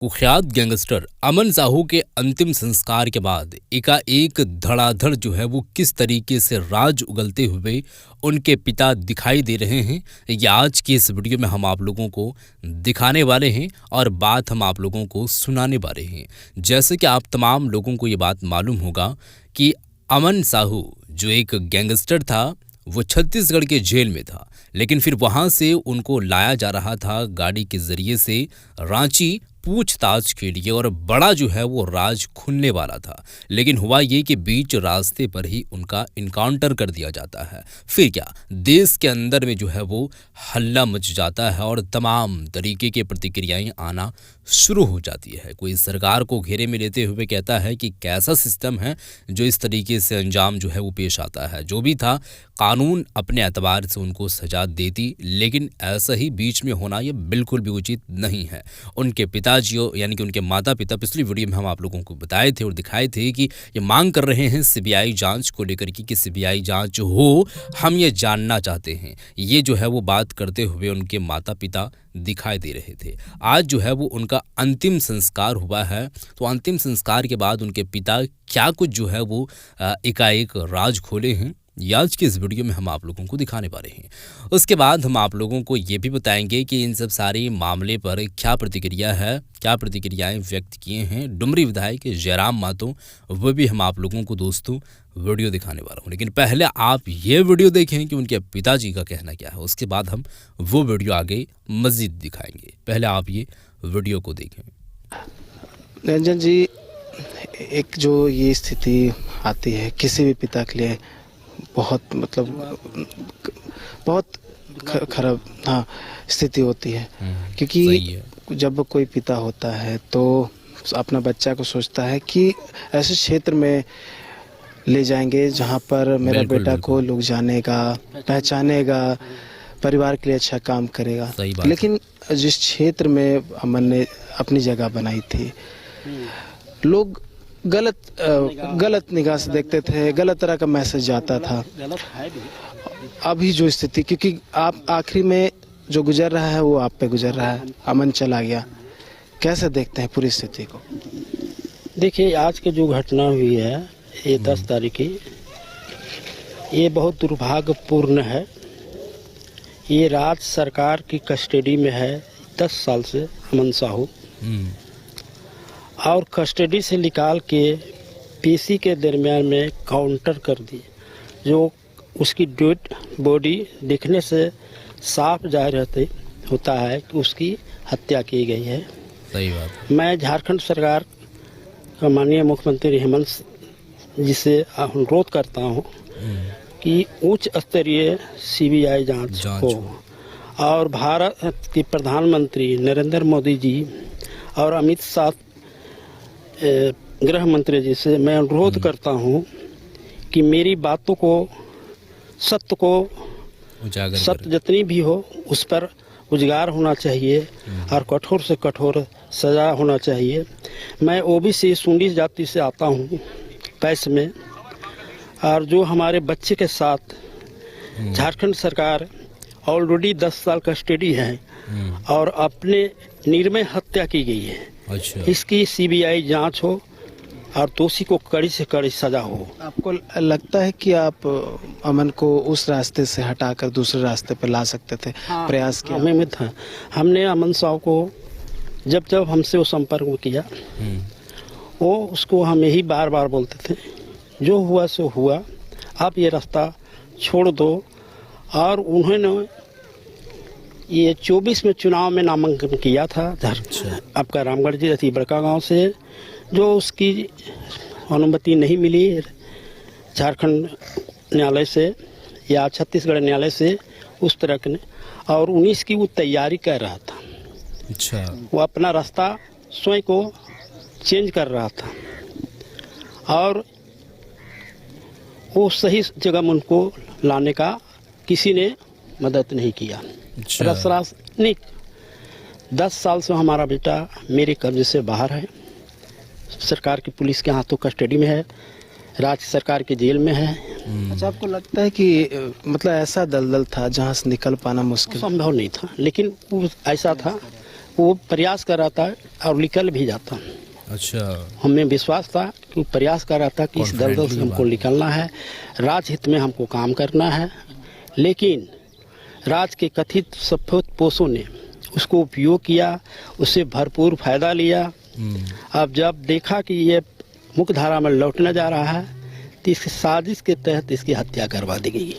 कुख्यात गैंगस्टर अमन साहू के अंतिम संस्कार के बाद एकाएक धड़ाधड़ जो है वो किस तरीके से राज उगलते हुए उनके पिता दिखाई दे रहे हैं, ये आज की इस वीडियो में हम आप लोगों को दिखाने वाले हैं और बात हम आप लोगों को सुनाने वाले हैं। जैसे कि आप तमाम लोगों को ये बात मालूम होगा कि अमन साहू जो एक गैंगस्टर था वो छत्तीसगढ़ के जेल में था, लेकिन फिर वहां से उनको लाया जा रहा था गाड़ी के जरिए से रांची पूछताछ के लिए और बड़ा जो है वो राज खुलने वाला था। लेकिन हुआ ये कि बीच रास्ते पर ही उनका इनकाउंटर कर दिया जाता है। फिर क्या देश के अंदर में जो है वो हल्ला मच जाता है और तमाम तरीके के प्रतिक्रियाएं आना शुरू हो जाती है। कोई सरकार को घेरे में लेते हुए कहता है कि कैसा सिस्टम है जो इस तरीके से अंजाम जो है वो पेश आता है। जो भी था कानून अपने एतबार से उनको सजा देती, लेकिन ऐसा ही बीच में होना ये बिल्कुल भी उचित नहीं है। उनके पिताजी यानी कि उनके माता पिता पिछली वीडियो में हम आप लोगों को बताए थे और दिखाए थे कि ये मांग कर रहे हैं सीबीआई जांच को लेकर कि सीबीआई जांच हो, हम ये जानना चाहते हैं। ये जो है वो बात करते हुए उनके माता पिता दिखाई दे रहे थे। आज जो है वो उनका अंतिम संस्कार हुआ है, तो अंतिम संस्कार के बाद उनके पिता क्या कुछ जो है वो एकाएक राज खोले हैं, आज की इस वीडियो में हम आप लोगों को दिखाने वाले हैं। उसके बाद हम आप लोगों को ये भी बताएंगे कि इन सब सारे मामले पर क्या प्रतिक्रिया है, क्या प्रतिक्रियाएं व्यक्त किए हैं डुमरी विधायक जयराम महतो, वो भी हम आप लोगों को दोस्तों वीडियो दिखाने वाला हूँ। लेकिन पहले आप ये वीडियो देखें कि उनके पिताजी का कहना क्या है, उसके बाद हम वो वीडियो आगे मज़ीद दिखाएंगे। पहले आप ये वीडियो को देखें। रंजन जी, एक जो ये स्थिति आती है किसी भी पिता के लिए बहुत बहुत खराब स्थिति होती है, क्योंकि जब कोई पिता होता है तो अपना बच्चा को सोचता है कि ऐसे क्षेत्र में ले जाएंगे जहां पर मेरा बेटा को लोग जानेगा, पहचानेगा, परिवार के लिए अच्छा काम करेगा। लेकिन जिस क्षेत्र में अमन ने अपनी जगह बनाई थी, लोग गलत निगाह से देखते थे, गलत तरह का मैसेज जाता था। अभी जो स्थिति, क्योंकि आप आखिरी में जो गुजर रहा है वो आप पे गुजर रहा है, अमन चला गया, कैसे देखते हैं पूरी स्थिति को? देखिए, आज की जो घटना हुई है ये 10 तारीख की, ये बहुत दुर्भाग्यपूर्ण है। ये राज्य सरकार की कस्टडी में है 10 साल से अमन साहू, और कस्टडी से निकाल के पीसी के दरमियान में काउंटर कर दी, जो उसकी डेड बॉडी दिखने से साफ जाहिर होता है कि उसकी हत्या की गई है। सही बात। मैं झारखंड सरकार का माननीय मुख्यमंत्री हेमंत जी से अनुरोध करता हूं कि उच्च स्तरीय सीबीआई जांच हो, और भारत के प्रधानमंत्री नरेंद्र मोदी जी और अमित शाह गृह मंत्री जी से मैं अनुरोध करता हूं कि मेरी बातों को, सत्य जितनी भी हो उस पर उजागर होना चाहिए और कठोर से कठोर सजा होना चाहिए। मैं ओबीसी सुंडी जाति से आता हूं पैस में, और जो हमारे बच्चे के साथ झारखंड सरकार ऑलरेडी 10 साल कस्टडी है और अपने निर्मय हत्या की गई है। अच्छा। इसकी सीबीआई जांच हो और दोषी को कड़ी से कड़ी सजा हो। आपको लगता है कि आप अमन को उस रास्ते से हटाकर दूसरे रास्ते पर ला सकते थे? प्रयास किया? हमें था, हमने अमन साहब को जब हमसे वो संपर्क किया, वो उसको हम यही बार बार बोलते थे, जो हुआ सो हुआ, आप ये रास्ता छोड़ दो। और उन्होंने ये 24 में चुनाव में नामांकन किया था आपका रामगढ़ जी अति बड़का गांव से, जो उसकी अनुमति नहीं मिली झारखंड न्यायालय से या छत्तीसगढ़ न्यायालय से उस तरह के, और 19 की वो तैयारी कर रहा था। अच्छा। वो अपना रास्ता स्वयं को चेंज कर रहा था और वो सही जगह उनको लाने का किसी ने मदद नहीं किया। नहीं, 10 साल से हमारा बेटा मेरे कब्जे से बाहर है, सरकार की पुलिस के हाथों कस्टडी में है, राज्य सरकार के जेल में है। अच्छा, आपको लगता है कि मतलब ऐसा दलदल था जहां से निकल पाना मुश्किल? संभव नहीं था, लेकिन वो ऐसा था वो प्रयास कर रहा था और निकल भी जाता। अच्छा, हमें विश्वास था कि वो प्रयास कर रहा था कि इस दलदल से हमको निकलना है, राजहित में हमको काम करना है। लेकिन राज के कथित सफेदपोशों ने उसको उपयोग किया, उससे भरपूर फायदा लिया। अब जब देखा कि ये मुख्य धारा में लौटने जा रहा है तो इसकी साजिश के तहत इसकी हत्या करवा दी गई।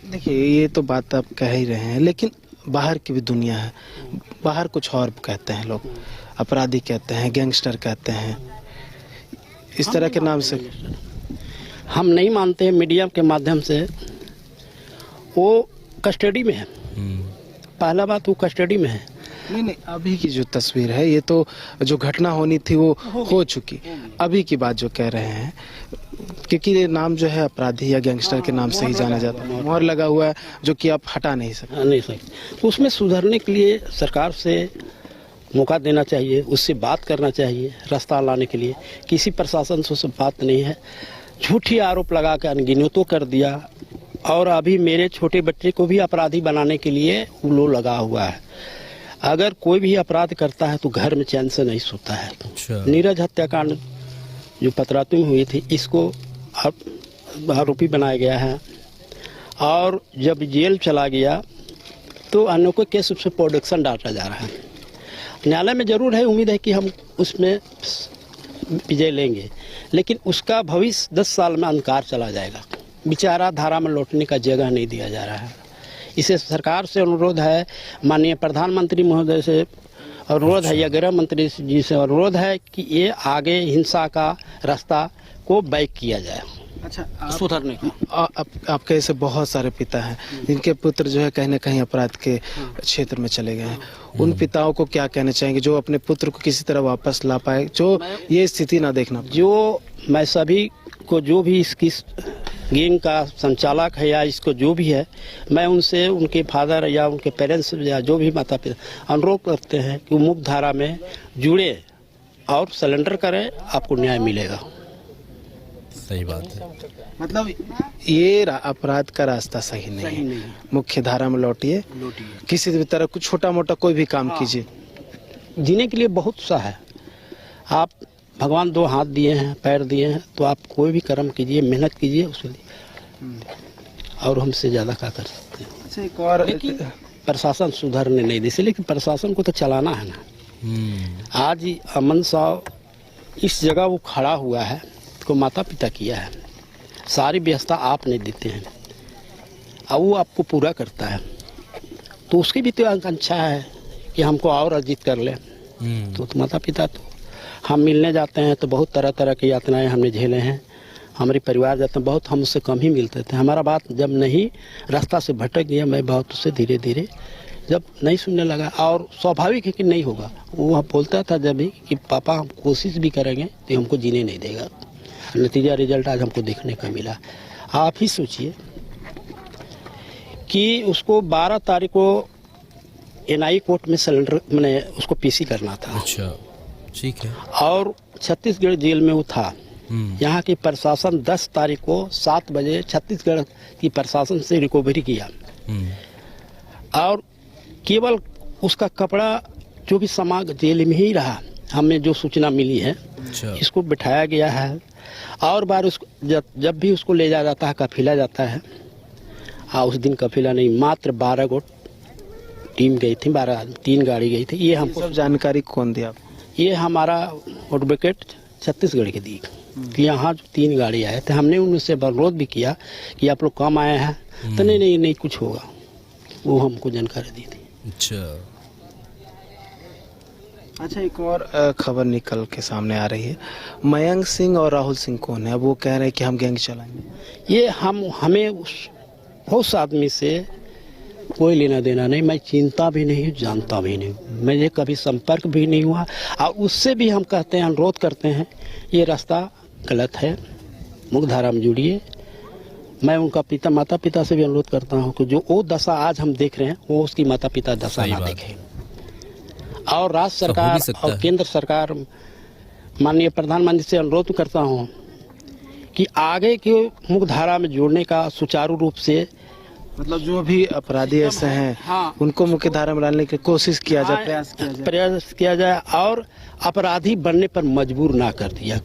देखिए, ये तो बात आप कह ही रहे हैं, लेकिन बाहर की भी दुनिया है। बाहर कुछ और कहते हैं लोग, अपराधी कहते हैं, गैंगस्टर कहते हैं, इस तरह के नाम से। हम नहीं मानते। मीडिया के माध्यम से वो कस्टडी में है। पहला बात, वो कस्टडी में है। नहीं, अभी की जो तस्वीर है, ये तो जो घटना होनी थी वो हो चुकी। अभी की बात जो कह रहे हैं, क्योंकि ये नाम जो है अपराधी या गैंगस्टर के नाम से ही जाना जाता है, मोहर लगा हुआ है जो कि आप हटा नहीं सकते। तो उसमें सुधरने के लिए सरकार से मौका देना चाहिए, उससे बात करना चाहिए, रास्ता लाने के लिए। किसी प्रशासन से उससे बात नहीं है, झूठी आरोप लगा के अनगिनतों कर दिया। और अभी मेरे छोटे बच्चे को भी अपराधी बनाने के लिए उल्लू लगा हुआ है। अगर कोई भी अपराध करता है तो घर में चैन से नहीं सोता है। अच्छा। नीरज हत्याकांड जो पतरातू में हुई थी, इसको अब आरोपी बनाया गया है। और जब जेल चला गया तो अनोखा केस उसमें प्रोडक्शन डाला जा रहा है। न्यायालय में जरूर है, उम्मीद है कि हम उसमें विजय लेंगे, लेकिन उसका भविष्य 10 साल में अंधकार चला जाएगा। बेचारा धारा में लौटने का जगह नहीं दिया जा रहा है। इसे सरकार से अनुरोध है, माननीय प्रधानमंत्री महोदय से अनुरोध है या गृह मंत्री जी से अनुरोध है कि ये आगे हिंसा का रास्ता को बैक किया जाए। अच्छा, सुधरने का। आपके ऐसे बहुत सारे पिता हैं जिनके पुत्र जो है कहीं ना कहीं अपराध के क्षेत्र में चले गए हैं। उन पिताओं को क्या कहना चाहेंगे जो अपने पुत्र को किसी तरह वापस ला पाए, जो ये स्थिति ना देखना पाए? जो मैं सभी को, जो भी इसकी गैंग का संचालक है या इसको जो भी है, मैं उनसे, उनके फादर या उनके पेरेंट्स या जो भी माता पिता अनुरोध करते हैं कि वो मुख्य धारा में जुड़े और सरेंडर करें, आपको न्याय मिलेगा। सही बात है। मतलब ये अपराध का रास्ता सही नहीं है। मुख्य धारा में लौटिए, किसी भी तरह कुछ छोटा मोटा कोई भी काम कीजिए। जीने के लिए बहुत सा है। आप, भगवान 2 हाथ दिए हैं, पैर दिए हैं, तो आप कोई भी कर्म कीजिए, मेहनत कीजिए उसके लिए, और हमसे ज़्यादा क्या कर सकते हैं। अच्छा, एक और, प्रशासन सुधरने नहीं दे, लेकिन प्रशासन को तो चलाना है ना। आज अमन साहब इस जगह वो खड़ा हुआ है, को माता पिता किया है, सारी व्यवस्था आप नहीं देते हैं, अब वो आपको पूरा करता है, तो उसकी भी तो आकांक्षा है कि हमको और अर्जित कर ले। तो माता पिता, तो हम मिलने जाते हैं तो बहुत तरह तरह की यातनाएं हमने झेले हैं। हमारे परिवार जाते हैं, बहुत हमसे कम ही मिलते थे। हमारा बात जब नहीं रास्ता से भटक गया, मैं बहुत उससे धीरे धीरे जब नहीं सुनने लगा, और स्वाभाविक है कि नहीं होगा, वो बोलता था जब भी कि पापा हम कोशिश भी करेंगे तो हमको जीने नहीं देगा। नतीजा रिजल्ट आज हमको देखने का मिला। आप ही सोचिए कि उसको 12 तारीख को एनआई कोर्ट में सरेंडर, मैंने उसको पीसी करना था। अच्छा, ठीक है। और छत्तीसगढ़ जेल में वो था। यहाँ की प्रशासन 10 तारीख को 7 बजे छत्तीसगढ़ की प्रशासन से रिकवरी किया, और केवल उसका कपड़ा जो भी सामान जेल में ही रहा। हमें जो सूचना मिली है, इसको बिठाया गया है, और बार उसको जब भी उसको ले जाता है, काफिला जाता है। उस दिन काफिला नहीं, मात्र 12 गो टीम गई थी, 3 गाड़ी गई थी। ये हमको सब जानकारी कौन दिया? ये हमारा एडवोकेट छत्तीसगढ़ के दी कि यहाँ जो 3 गाड़ी आए थे, हमने उनसे अनुरोध भी किया कि आप लोग कम आए हैं, तो नहीं कुछ होगा, वो हमको जानकारी दी थी। अच्छा, एक और खबर निकल के सामने आ रही है, मयंक सिंह और राहुल सिंह कौन है? अब वो कह रहे हैं कि हम गैंग चलाएंगे। ये हमें उस आदमी से कोई लेना देना नहीं, मैं चिंता भी नहीं, जानता भी नहीं, मुझे कभी संपर्क भी नहीं हुआ। और उससे भी हम कहते हैं, अनुरोध करते हैं, ये रास्ता गलत है, मुख्य धारा में जुड़िए। मैं उनका माता पिता से भी अनुरोध करता हूँ कि जो वो दशा आज हम देख रहे हैं, वो उसकी माता पिता दशा ना देखें। और राज्य सरकार और केंद्र सरकार, माननीय प्रधानमंत्री से अनुरोध करता हूँ कि आगे के मुख्य धारा में जोड़ने का सुचारू रूप से मतलब जो भी अपराधी ऐसे हैं, हाँ, उनको मुख्य धारा में डालने की कोशिश किया जाए, प्रयास किया जाए और अपराधी बनने पर मजबूर ना कर दिया।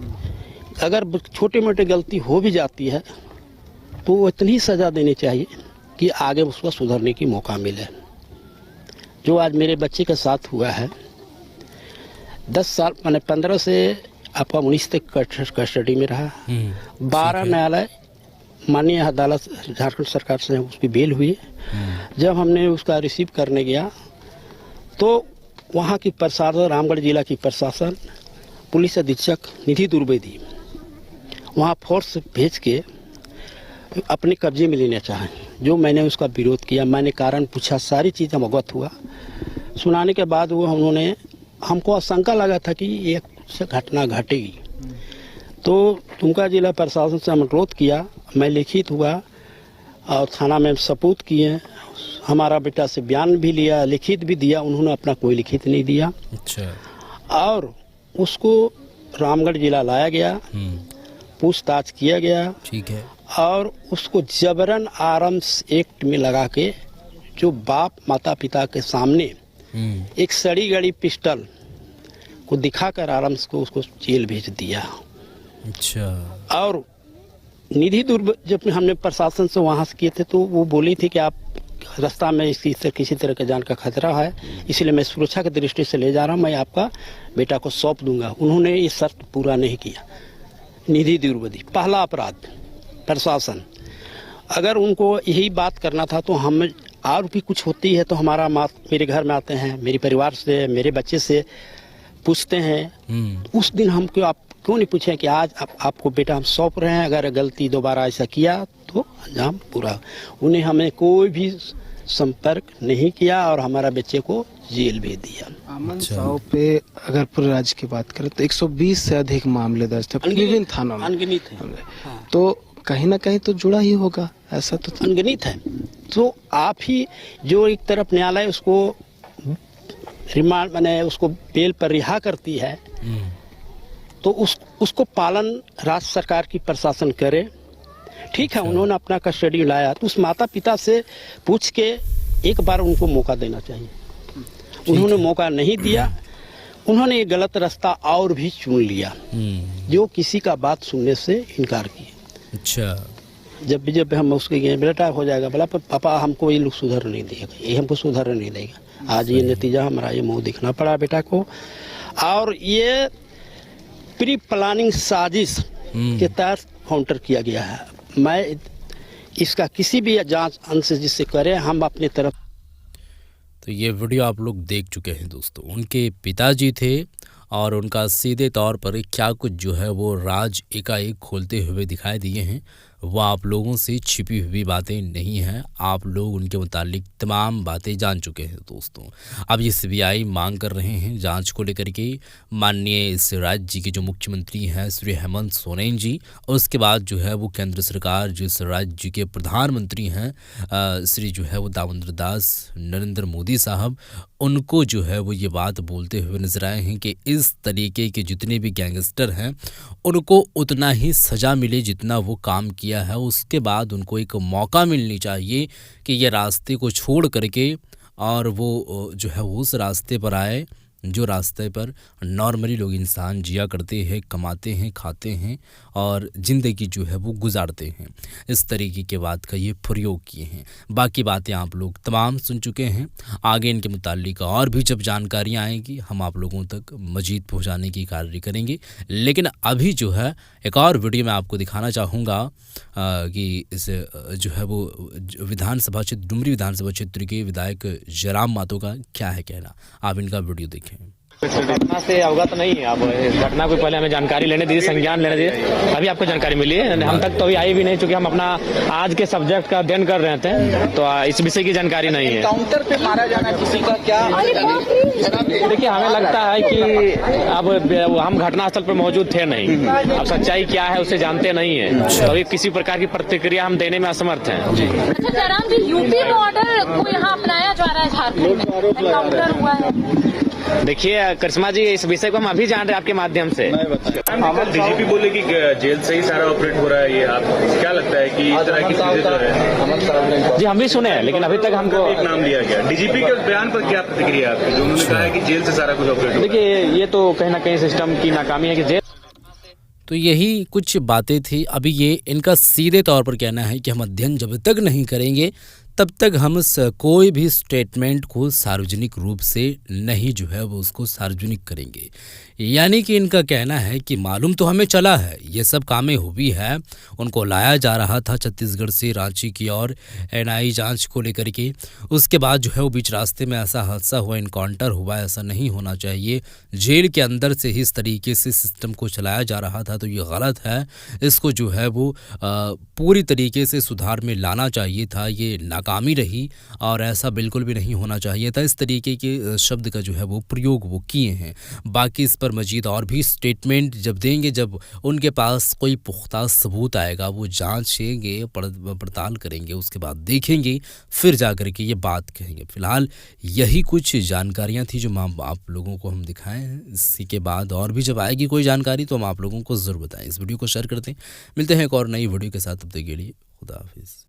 अगर छोटे मोटे गलती हो भी जाती है तो वो इतनी सजा देनी चाहिए कि आगे उसको सुधरने की मौका मिले। जो आज मेरे बच्चे के साथ हुआ है, 10 साल मैंने 15 से आपका 19 तक कस्टडी में रहा। 12 न्यायालय माननीय अदालत झारखंड सरकार से उसकी बेल हुई। जब हमने उसका रिसीव करने गया तो वहाँ की प्रशासन, रामगढ़ जिला की प्रशासन, पुलिस अधीक्षक निधि द्विवेदी वहाँ फोर्स भेज के अपने कब्जे में लेना चाहें। जो मैंने उसका विरोध किया, मैंने कारण पूछा, सारी चीज़ हम अवगत हुआ। सुनाने के बाद वो उन्होंने, हमको आशंका लगा था कि एक घटना घटेगी, तो दुमका जिला प्रशासन से हम अनुरोध किया। मैं लिखित हुआ और थाना में सबूत किए, हमारा बेटा से बयान भी लिया, लिखित भी दिया। उन्होंने अपना कोई लिखित नहीं दिया। अच्छा। और उसको रामगढ़ जिला लाया गया, पूछताछ किया गया। ठीक है। और उसको जबरन आर्म्स एक्ट में लगा के, जो बाप माता पिता के सामने एक सड़ी गड़ी पिस्टल को दिखाकर आर्म्स को उसको जेल भेज दिया। अच्छा। और निधि दुर्ग जब हमने प्रशासन से वहाँ से किए थे तो वो बोली थी कि आप रास्ता में किसी तरह का जान का खतरा है, इसलिए मैं सुरक्षा की दृष्टि से ले जा रहा हूँ, मैं आपका बेटा को सौंप दूंगा। उन्होंने ये शर्त पूरा नहीं किया। निधि द्विवेदी, पहला अपराध प्रशासन। अगर उनको यही बात करना था तो हम और भी कुछ होती है तो हमारा मेरे घर में आते हैं, मेरे परिवार से, मेरे बच्चे से पूछते हैं। उस दिन हमको आप क्यों नहीं पूछे कि आज आपको बेटा हम सौंप रहे हैं, अगर गलती दोबारा ऐसा किया तो अंजाम पूरा। उन्हें हमें कोई भी संपर्क नहीं किया और हमारा बच्चे को जेल भेज दिया। अमन साहू पे अगर पूरे राज्य की बात करें तो 120 से अधिक मामले दर्ज थे विभिन्न थानों में, अनगिनत है। हाँ। तो कहीं ना कहीं तो जुड़ा ही होगा, ऐसा तो अनगिनत है। तो आप ही जो एक तरफ न्यायालय उसको रिमांड माने उसको बेल पर रिहा करती है, तो उसको पालन राज्य सरकार की प्रशासन करे। ठीक है, उन्होंने अपना कस्टडी लाया तो उस माता पिता से पूछ के एक बार उनको मौका देना चाहिए। उन्होंने मौका नहीं दिया, उन्होंने ये गलत रास्ता और भी चुन लिया, जो किसी का बात सुनने से इनकार किया। अच्छा। जब हम उसके गए, बेटा हो जाएगा, बोला पापा हमको ये लोग सुधर नहीं देगा, ये हमको सुधर नहीं देगा। आज ये नतीजा हमारा ये मुंह दिखना पड़ा बेटा को। और ये प्री प्लानिंग साजिश के तहत काउंटर किया गया है। मैं इसका किसी भी जांच अंश जिससे करें, हम अपनी तरफ। तो ये वीडियो आप लोग देख चुके हैं दोस्तों। उनके पिताजी थे और उनका सीधे तौर पर क्या कुछ जो है वो राज एकाएक खोलते हुए दिखाई दिए हैं। वो आप लोगों से छिपी हुई बातें नहीं हैं, आप लोग उनके मुतालिक तमाम बातें जान चुके हैं दोस्तों। अब ये सीबीआई मांग कर रहे हैं जांच को लेकर के माननीय इस राज्य के जो मुख्यमंत्री हैं श्री हेमंत सोरेन जी, और उसके बाद जो है वो केंद्र सरकार जो इस राज्य के प्रधानमंत्री हैं श्री जो है वो दामोदर दास नरेंद्र मोदी साहब, उनको जो है वो ये बात बोलते हुए नजर आए हैं कि इस तरीके के जितने भी गैंगस्टर हैं उनको उतना ही सज़ा मिले जितना वो काम किया है। उसके बाद उनको एक मौका मिलनी चाहिए कि ये रास्ते को छोड़ करके और वो जो है उस रास्ते पर आए जो रास्ते पर नॉर्मली लोग इंसान जिया करते हैं, कमाते हैं, खाते हैं और ज़िंदगी जो है वो गुजारते हैं। इस तरीके के बात का ये प्रयोग किए हैं। बाकी बातें आप लोग तमाम सुन चुके हैं। आगे इनके मुताल्लिक और भी जब जानकारियाँ आएंगी हम आप लोगों तक मजीद पहुंचाने की कार्य करेंगे। लेकिन अभी जो है एक और वीडियो मैं आपको दिखाना चाहूँगा कि इस जो है वो विधानसभा क्षेत्र डुमरी विधानसभा क्षेत्र के विधायक जयराम मातो का क्या है कहना, आप इनका वीडियो देखें। घटना से अवगत नहीं है। अब इस घटना को पहले हमें जानकारी लेने दीजिए, संज्ञान लेने दीजिए। अभी आपको जानकारी मिली है, हम तक तो अभी आई भी नहीं, चूंकि हम अपना आज के सब्जेक्ट का अध्ययन कर रहे थे तो इस विषय की जानकारी नहीं है। काउंटर पे मारा जाना किसी का क्या? देखिए, हमें लगता है कि अब हम घटनास्थल पर मौजूद थे नहीं, अब सच्चाई क्या है उसे जानते नहीं है, तो अभी किसी प्रकार की प्रतिक्रिया हम देने में असमर्थ हैं। अच्छा जयराम जी, यूपी मॉडल को यहाँ अपनाया जा रहा है झारखंड में, काउंटर हुआ है। देखिए करिश्मा जी, इस विषय को हम अभी जान रहे हैं आपके माध्यम से। डीजीपी बोले कि जेल से ही सारा ऑपरेट हो रहा है, ये आप क्या लगता है कि इस तरह की चीजें जो है? जी हम भी सुने हैं, लेकिन अभी तक हमको एक नाम लिया गया। डीजीपी के बयान पर क्या प्रतिक्रिया है आपकी, जो उन्होंने कहा है कि जेल से सारा कुछ ऑपरेट हो रहा है? देखिए ये तो कहीं ना कहीं सिस्टम की नाकामी है कि जेल। तो यही कुछ बातें थी। अभी ये इनका सीधे तौर पर कहना है कि हम अध्ययन जब तक नहीं करेंगे तब तक हम कोई भी स्टेटमेंट को सार्वजनिक रूप से नहीं जो है वो उसको सार्वजनिक करेंगे। यानी कि इनका कहना है कि मालूम तो हमें चला है ये सब कामें हुई है, उनको लाया जा रहा था छत्तीसगढ़ से रांची की और एनआईए जांच को लेकर के। उसके बाद जो है वो बीच रास्ते में ऐसा हादसा हुआ, इनकाउंटर हुआ, ऐसा नहीं होना चाहिए। जेल के अंदर से ही इस तरीके से सिस्टम को चलाया जा रहा था, तो ये गलत है। इसको जो है वो पूरी तरीके से सुधार में लाना चाहिए था। ये नाकामी रही और ऐसा बिल्कुल भी नहीं होना चाहिए था। इस तरीके के शब्द का जो है वो प्रयोग वो किए हैं। बाकी इस पर मजीद और भी स्टेटमेंट जब देंगे, जब उनके पास कोई पुख्ता सबूत आएगा, वो जांचेंगे, पड़ताल करेंगे, उसके बाद देखेंगे, फिर जाकर के ये बात कहेंगे। फिलहाल यही कुछ जानकारियां थी जो आप लोगों को हम दिखाए हैं। इसी के बाद और भी जब आएगी कोई जानकारी तो हम आप लोगों को ज़रूर बताएं। इस वीडियो को शेयर करते हैं। मिलते हैं एक और नई वीडियो के साथ, तब तक के लिए खुदा हाफिज़।